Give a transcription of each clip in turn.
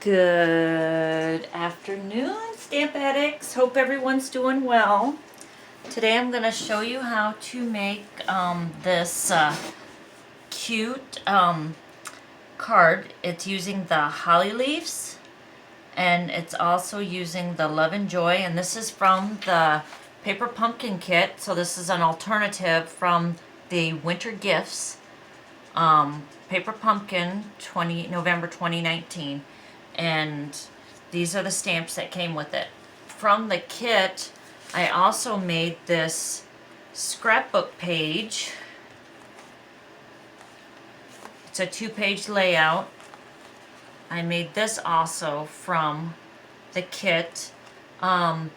Good afternoon, Stamp Addicts. Hope everyone's doing well. Today I'm going to show you how to make this cute card. It's using the holly leaves, and it's also using the Love and Joy, and this is from the Paper Pumpkin kit. So this is an alternative from the Winter Gifts Paper Pumpkin November 2019. And these are the stamps that came with it. From the kit, I also made this scrapbook page. It's a 2-page layout. I made this also from the kit. A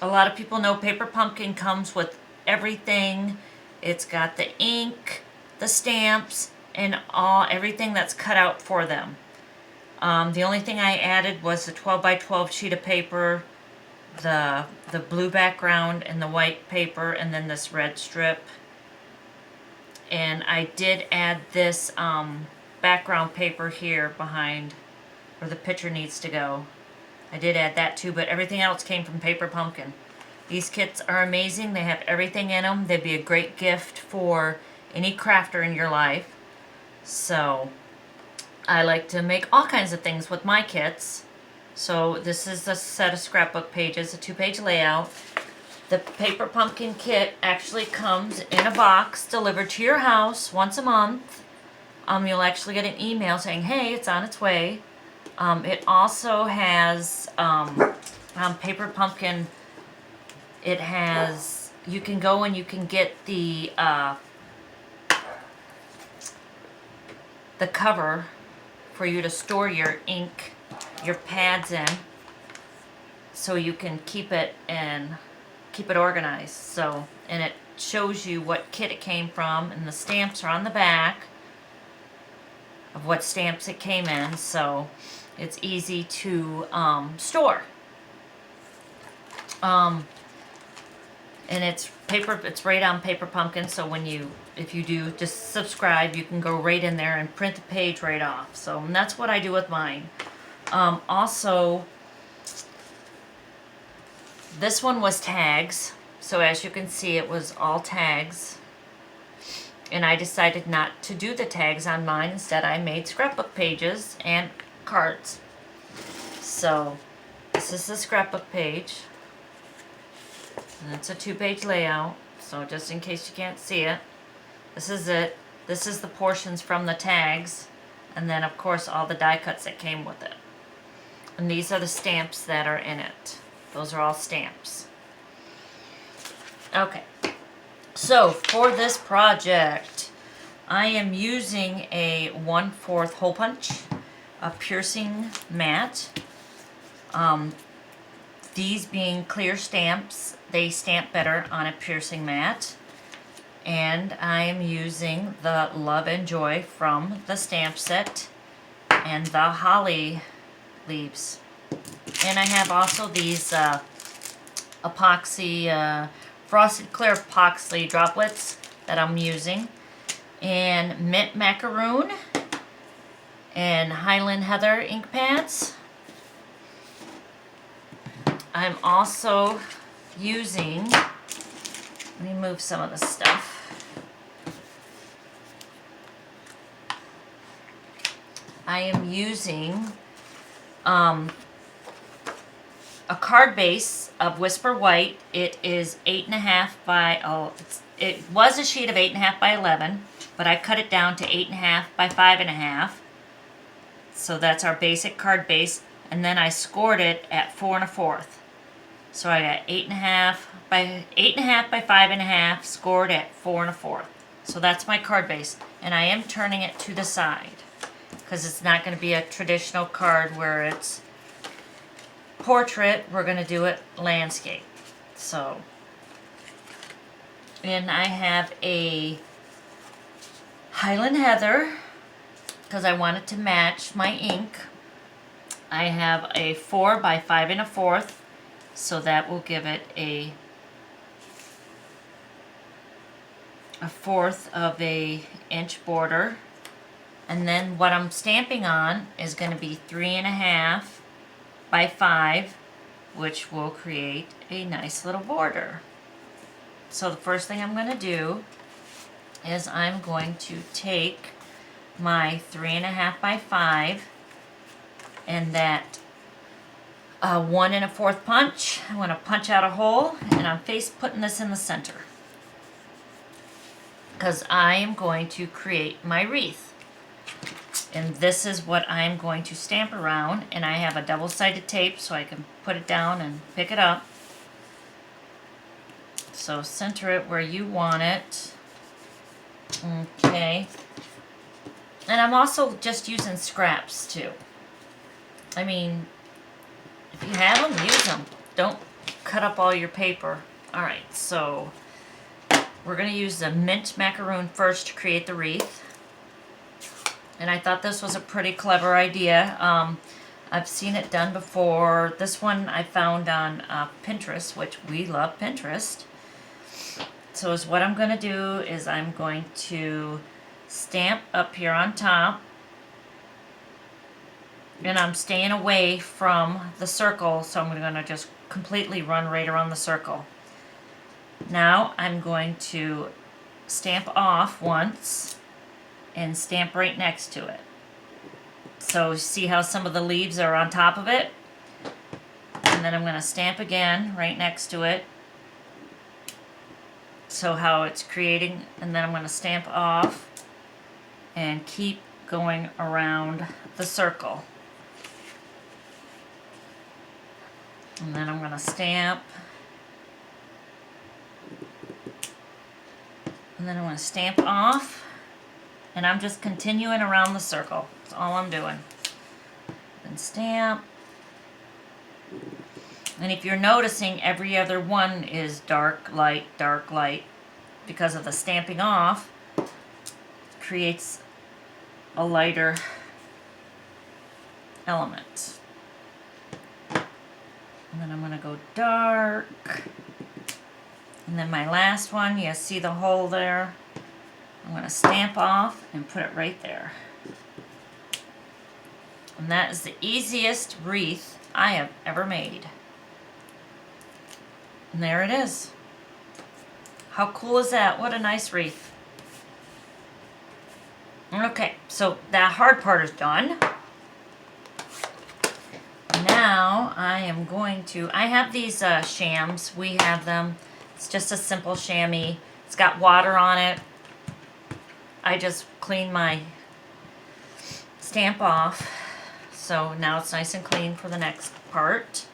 lot of people know Paper Pumpkin comes with everything. It's got the ink, the stamps, and everything that's cut out for them. The only thing I added was the 12 by 12 sheet of paper, the blue background and the white paper, and then this red strip. And I did add this background paper here behind where the picture needs to go. I did add that too, but everything else came from Paper Pumpkin. These kits are amazing. They have everything in them. They'd be a great gift for any crafter in your life. So I like to make all kinds of things with my kits. So this is a set of scrapbook pages, a 2-page layout. The Paper Pumpkin kit actually comes in a box delivered to your house once a month. You'll actually get an email saying, hey, it's on its way. It also has Paper Pumpkin. It has, you can go and you can get the cover for you to store your ink, your pads in, so you can keep it organized. So, and it shows you what kit it came from, and the stamps are on the back of what stamps it came in, so it's easy to store. And it's right on Paper Pumpkin, so if you do just subscribe, you can go right in there and print the page right off. So, and that's what I do with mine. Also, this one was tags. So as you can see, it was all tags. And I decided not to do the tags on mine. Instead, I made scrapbook pages and cards. So, this is the scrapbook page. And it's a 2-page layout, so just in case you can't see it. This is it. This is the portions from the tags, and then of course all the die cuts that came with it. And these are the stamps that are in it. Those are all stamps. Okay, so for this project, I am using a 1/4 hole punch, a piercing mat. These being clear stamps, they stamp better on a piercing mat. And I am using the Love and Joy from the stamp set and the holly leaves. And I have also these epoxy, frosted clear epoxy droplets that I'm using. And mint macaroon and Highland Heather ink pads. I'm also using, let me move some of the stuff. I am using a card base of Whisper White. It is 8.5 by, it was a sheet of 8.5 by 11, but I cut it down to 8.5 by 5.5. So that's our basic card base. And then I scored it at 4 1/4. So I got 8.5 by 5.5, scored at 4 1/4. So that's my card base, and I am turning it to the side because it's not going to be a traditional card where it's portrait. We're going to do it landscape. So, and I have a Highland Heather because I wanted to match my ink. I have a 4 by 5 1/4. So that will give it a 1/4 of an inch border. And then what I'm stamping on is going to be 3.5 by 5, which will create a nice little border. So the first thing I'm going to do is I'm going to take my 3.5 by 5 and that 1 1/4 punch. I'm going to punch out a hole, and I'm putting this in the center because I am going to create my wreath. And this is what I'm going to stamp around, and I have a double-sided tape so I can put it down and pick it up. So center it where you want it. Okay. And I'm also just using scraps too. I mean, if you have them, use them. Don't cut up all your paper. Alright, so we're going to use the mint macaroon first to create the wreath. And I thought this was a pretty clever idea. I've seen it done before. This one I found on Pinterest, which we love Pinterest. So is what I'm going to do is I'm going to stamp up here on top. And I'm staying away from the circle, so I'm going to just completely run right around the circle. Now I'm going to stamp off once and stamp right next to it. So see how some of the leaves are on top of it? And then I'm going to stamp again right next to it. So how it's creating, and then I'm going to stamp off and keep going around the circle. And then I'm going to stamp. And then I'm going to stamp off. And I'm just continuing around the circle. That's all I'm doing. And stamp. And if you're noticing, every other one is dark, light, because of the stamping off. Creates a lighter element. And then I'm going to go dark. And then my last one, you see the hole there? I'm going to stamp off and put it right there. And that is the easiest wreath I have ever made. And there it is. How cool is that? What a nice wreath. Okay, so that hard part is done. Now I am going to, I have these shams. We have them. It's just a simple chamois. It's got water on it. I just clean my stamp off. So now it's nice and clean for the next part.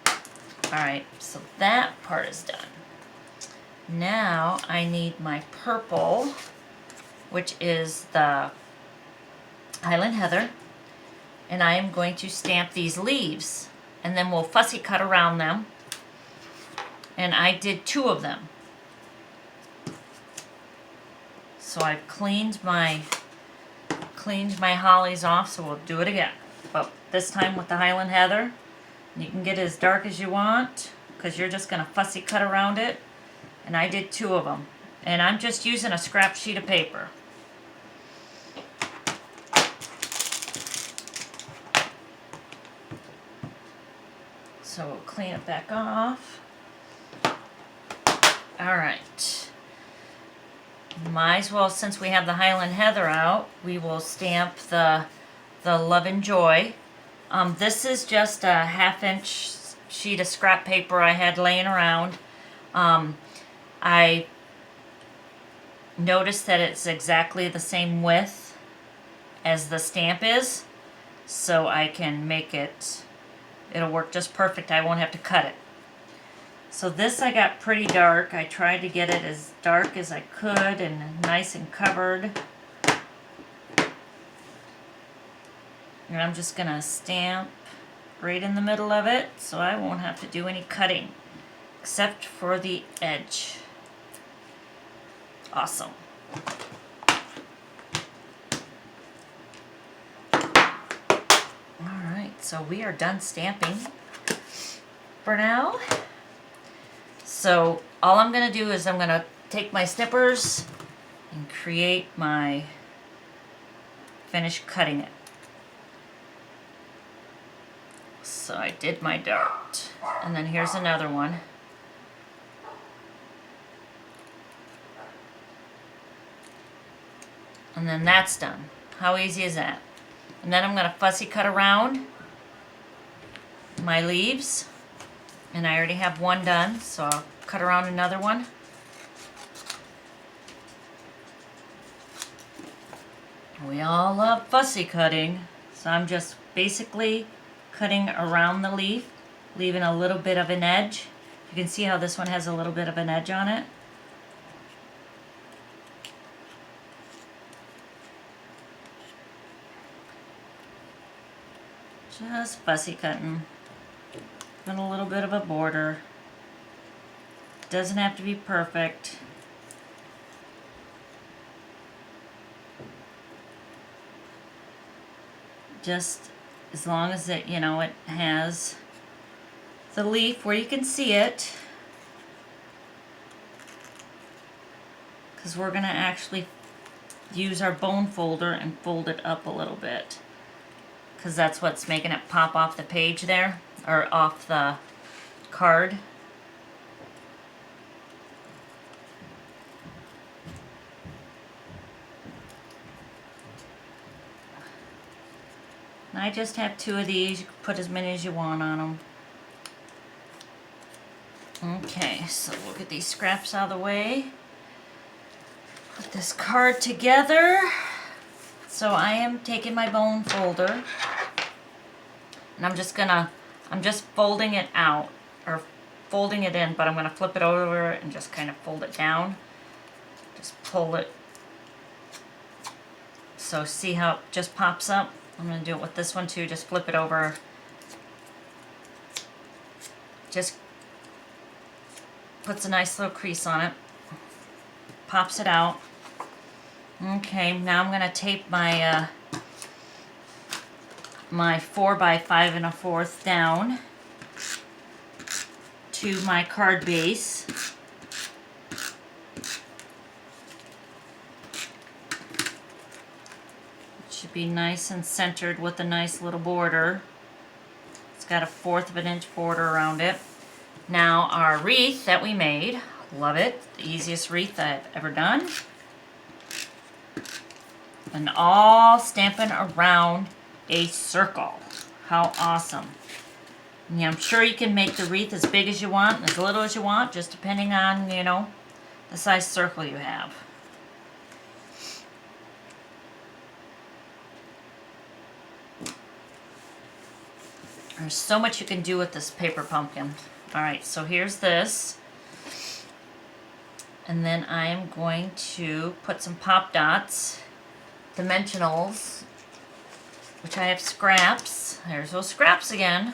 Alright, so that part is done. Now I need my purple, which is the Highland Heather. And I am going to stamp these leaves. And then we'll fussy cut around them. And I did 2 of them. So I've cleaned my hollies off, so we'll do it again. But this time with the Highland Heather. You can get it as dark as you want, because you're just going to fussy cut around it. And I did 2 of them. And I'm just using a scrap sheet of paper. So we'll clean it back off. Alright. Might as well, since we have the Highland Heather out, we will stamp the Love and Joy. This is just a 1/2-inch sheet of scrap paper I had laying around. I noticed that it's exactly the same width as the stamp is, so I can make it, it'll work just perfect. I won't have to cut it. So this I got pretty dark. I tried to get it as dark as I could and nice and covered. And I'm just going to stamp right in the middle of it so I won't have to do any cutting except for the edge. Awesome. Alright, so we are done stamping for now. So all I'm going to do is I'm going to take my snippers and create my finish cutting it. So I did my dart. And then here's another one. And then that's done. How easy is that? And then I'm going to fussy cut around my leaves. And I already have one done, so I'll cut around another one. We all love fussy cutting, so I'm just basically cutting around the leaf, leaving a little bit of an edge. You can see how this one has a little bit of an edge on it. Just fussy cutting. And a little bit of a border. Doesn't have to be perfect. Just as long as it, you know, it has the leaf where you can see it. Because we're going to actually use our bone folder and fold it up a little bit. Because that's what's making it pop off the page there, or off the card. And I just have 2 of these. You can put as many as you want on them. Okay, so we'll get these scraps out of the way. Put this card together. So I am taking my bone folder, and I'm just folding it out, or folding it in, but I'm gonna flip it over and just kind of fold it down. Just pull it. So see how it just pops up? I'm going to do it with this one too. Just flip it over. Just puts a nice little crease on it. Pops it out. Okay, now I'm going to tape my my 4 by 5 1/4 down to my card base. Be nice and centered with a nice little border. It's got a 1/4 of an inch border around it. Now our wreath that we made, love it, the easiest wreath I've ever done. And all stamping around a circle. How awesome. And yeah, I'm sure you can make the wreath as big as you want and as little as you want, just depending on, you know, the size circle you have. There's so much you can do with this paper pumpkin. Alright, so here's this. And then I am going to put some pop dots, dimensionals, which I have scraps. There's those scraps again.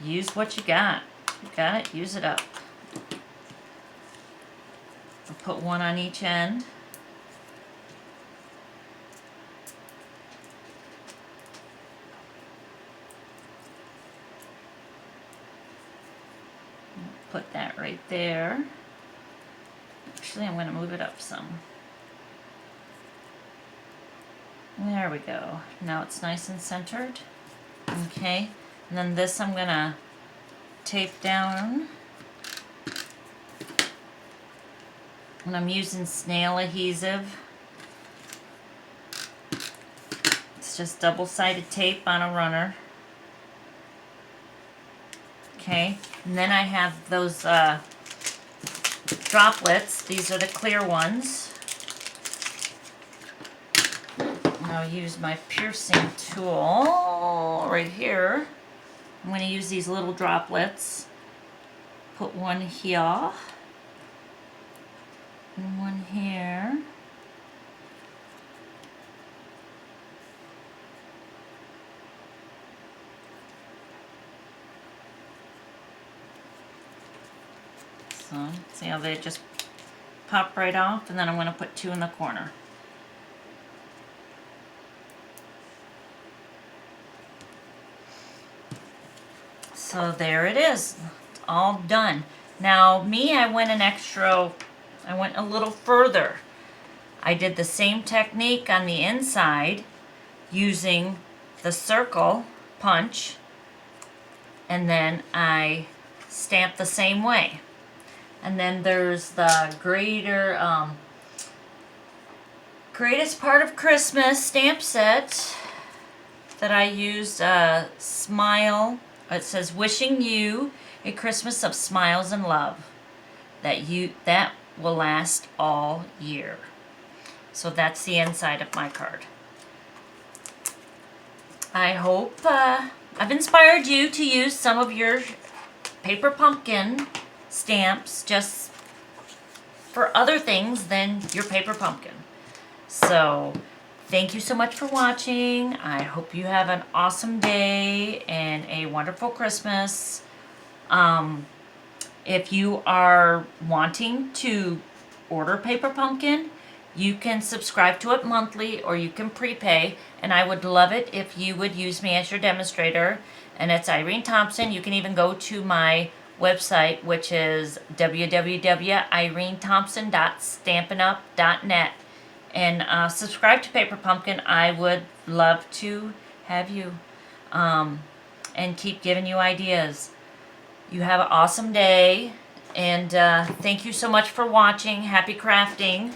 Use what you got. You got it? Use it up. I'll put one on each end. Put that right there. Actually, I'm going to move it up some. There we go. Now it's nice and centered. Okay. And then this I'm going to tape down. And I'm using snail adhesive. It's just double-sided tape on a runner. Okay, and then I have those droplets. These are the clear ones. And I'll use my piercing tool right here. I'm going to use these little droplets. Put one here. And one here. So, see how they just pop right off, and then I'm going to put 2 in the corner. So there it is. It's all done. Now me, I went a little further. I did the same technique on the inside using the circle punch, and then I stamped the same way. And then there's the greatest part of Christmas stamp set that I used. Smile. It says, "Wishing you a Christmas of smiles and love, that will last all year." So that's the inside of my card. I hope I've inspired you to use some of your paper pumpkin stamps just for other things than your paper pumpkin. So thank you so much for watching. I hope you have an awesome day and a wonderful Christmas. If you are wanting to order paper pumpkin, you can subscribe to it monthly or you can prepay, and I would love it if you would use me as your demonstrator. And it's Irene Thompson. You can even go to my website, which is www.irenethompson.stampinup.net, and subscribe to Paper Pumpkin. I would love to have you, and keep giving you ideas. You have an awesome day, and thank you so much for watching. Happy crafting.